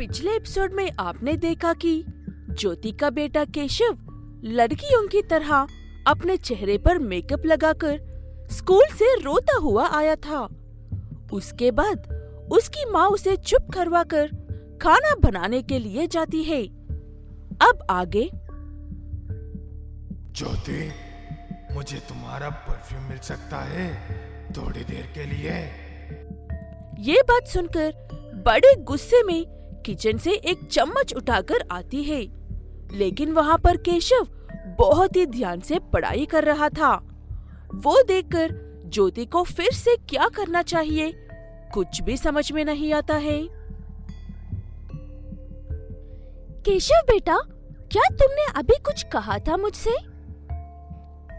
पिछले एपिसोड में आपने देखा कि ज्योति का बेटा केशव लड़कियों की तरह अपने चेहरे पर मेकअप लगाकर स्कूल से रोता हुआ आया था। उसके बाद उसकी माँ उसे चुप करवाकर खाना बनाने के लिए जाती है। अब आगे। ज्योति, मुझे तुम्हारा परफ्यूम मिल सकता है थोड़ी देर के लिए? ये बात सुनकर बड़े गुस्से में किचन से एक चम्मच उठाकर आती है, लेकिन वहाँ पर केशव बहुत ही ध्यान से पढ़ाई कर रहा था। वो देखकर ज्योति को फिर से क्या करना चाहिए कुछ भी समझ में नहीं आता है। केशव बेटा, क्या तुमने अभी कुछ कहा था मुझसे?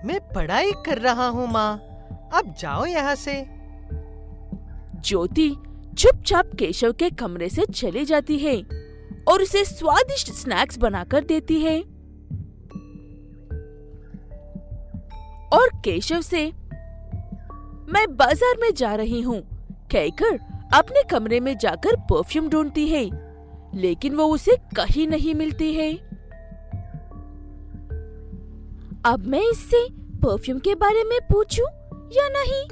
मैं पढ़ाई कर रहा हूँ माँ, अब जाओ यहाँ से। ज्योति चुपचाप केशव के कमरे से चली जाती है और उसे स्वादिष्ट स्नैक्स बनाकर देती है और केशव से मैं बाजार में जा रही हूँ कहकर अपने कमरे में जाकर परफ्यूम ढूंढती है, लेकिन वो उसे कहीं नहीं मिलती है। अब मैं इससे परफ्यूम के बारे में पूछूं या नहीं?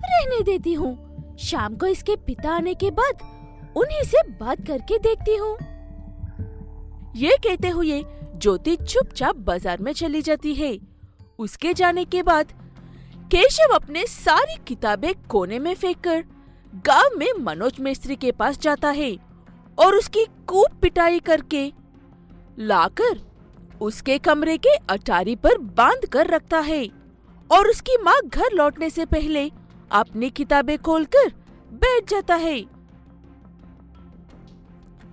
रहने देती हूँ। शाम को इसके पिता आने के बाद उन्हीं से बात करके देखती हूँ। ये कहते हुए ज्योति चुपचाप बाजार में चली जाती है। उसके जाने के बाद केशव अपने सारी किताबें कोने में फेंककर गांव में मनोज मिस्त्री के पास जाता है और उसकी खूब पिटाई करके लाकर उसके कमरे के अटारी पर बांध कर रखता है और उसकी माँ घर लौटने से पहले अपनी किताबें खोलकर बैठ जाता है।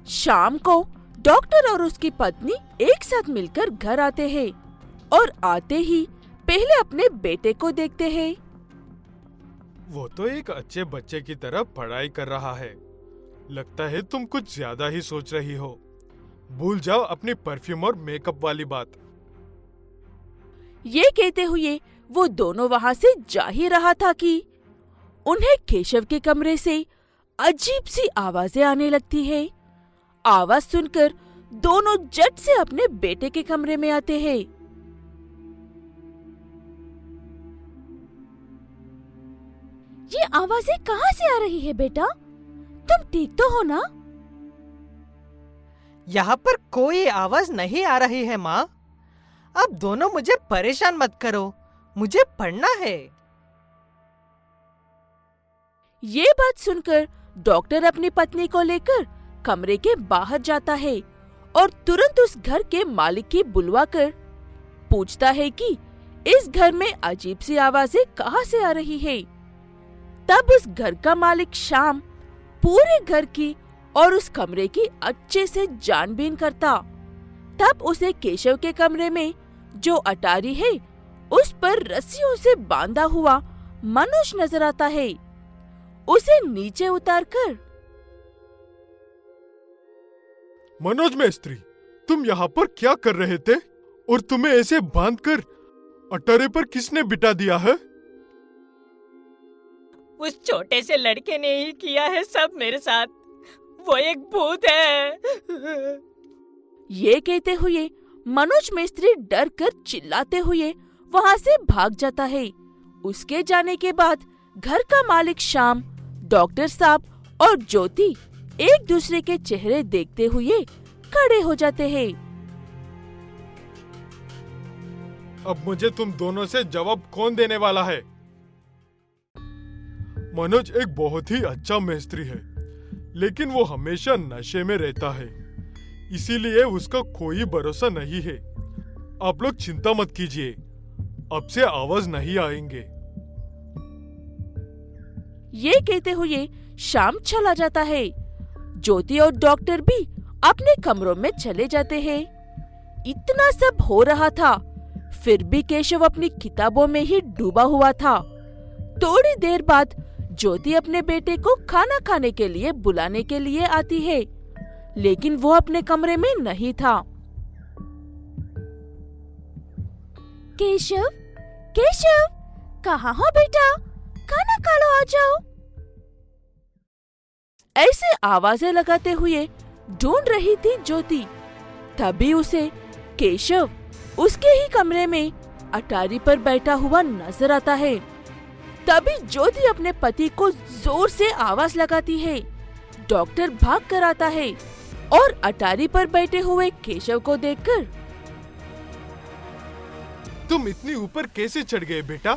शाम को डॉक्टर और उसकी पत्नी एक साथ मिलकर घर आते हैं और आते ही पहले अपने बेटे को देखते हैं। वो तो एक अच्छे बच्चे की तरह पढ़ाई कर रहा है। लगता है तुम कुछ ज्यादा ही सोच रही हो। भूल जाओ अपनी परफ्यूम और मेकअप वाली बात। ये कहते हुए वो दोनों वहाँ से जा ही रहा था कि उन्हें केशव के कमरे से अजीब सी आवाजें आने लगती है। आवाज सुनकर दोनों झट से अपने बेटे के कमरे में आते हैं। ये आवाजें कहाँ से आ रही है बेटा? तुम ठीक तो हो ना? यहाँ पर कोई आवाज नहीं आ रही है माँ। अब दोनों मुझे परेशान मत करो, मुझे पढ़ना है। ये बात सुनकर डॉक्टर अपनी पत्नी को लेकर कमरे के बाहर जाता है और तुरंत उस घर के मालिक की बुलवाकर पूछता है कि इस घर में अजीब सी आवाजें कहाँ से आ रही है। तब उस घर का मालिक श्याम पूरे घर की और उस कमरे की अच्छे से जानबीन करता। तब उसे केशव के कमरे में जो अटारी है उस पर रस्सियों से बांधा हुआ मनोज नजर आता है। उसे नीचे उतारकर, मनोज मिस्त्री, तुम यहाँ पर क्या कर रहे थे और तुम्हें ऐसे बांधकर अटारे पर किसने बिठा दिया है? उस छोटे से लड़के ने ही किया है सब मेरे साथ। वो एक भूत है। ये कहते हुए मनोज मिस्त्री डर कर चिल्लाते हुए वहाँ से भाग जाता है। उसके जाने के बाद घर का मालिक श्याम, डॉक्टर साहब और ज्योति एक दूसरे के चेहरे देखते हुए खड़े हो जाते हैं। अब मुझे तुम दोनों से जवाब कौन देने वाला है? मनोज एक बहुत ही अच्छा मिस्त्री है, लेकिन वो हमेशा नशे में रहता है, इसीलिए उसका कोई भरोसा नहीं है। आप लोग चिंता मत कीजिए, अब से आवाज नहीं आएंगे। ये कहते हुए शाम चला जाता है। ज्योति और डॉक्टर भी अपने कमरों में चले जाते हैं। इतना सब हो रहा था, फिर भी केशव अपनी किताबों में ही डूबा हुआ था। थोड़ी देर बाद ज्योति अपने बेटे को खाना खाने के लिए बुलाने के लिए आती है, लेकिन वो अपने कमरे में नहीं था। केशव, केशव, कहाँ हो बेटा? खाना खा लो, आ जाओ। ऐसे आवाजें लगाते हुए ढूंढ रही थी ज्योति। तभी उसे केशव उसके ही कमरे में अटारी पर बैठा हुआ नजर आता है। तभी ज्योति अपने पति को जोर से आवाज लगाती है। डॉक्टर भाग कर आता है और अटारी पर बैठे हुए केशव को देखकर, तुम इतनी ऊपर कैसे चढ़ गए बेटा?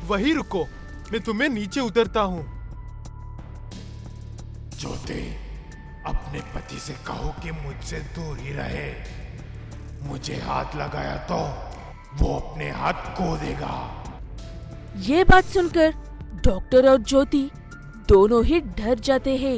वहीं रुको, मैं तुम्हें नीचे उतरता हूँ। ज्योति, अपने पति से कहो कि मुझसे दूर ही रहे। मुझे हाथ लगाया तो वो अपने हाथ खो देगा। ये बात सुनकर डॉक्टर और ज्योति दोनों ही डर जाते हैं।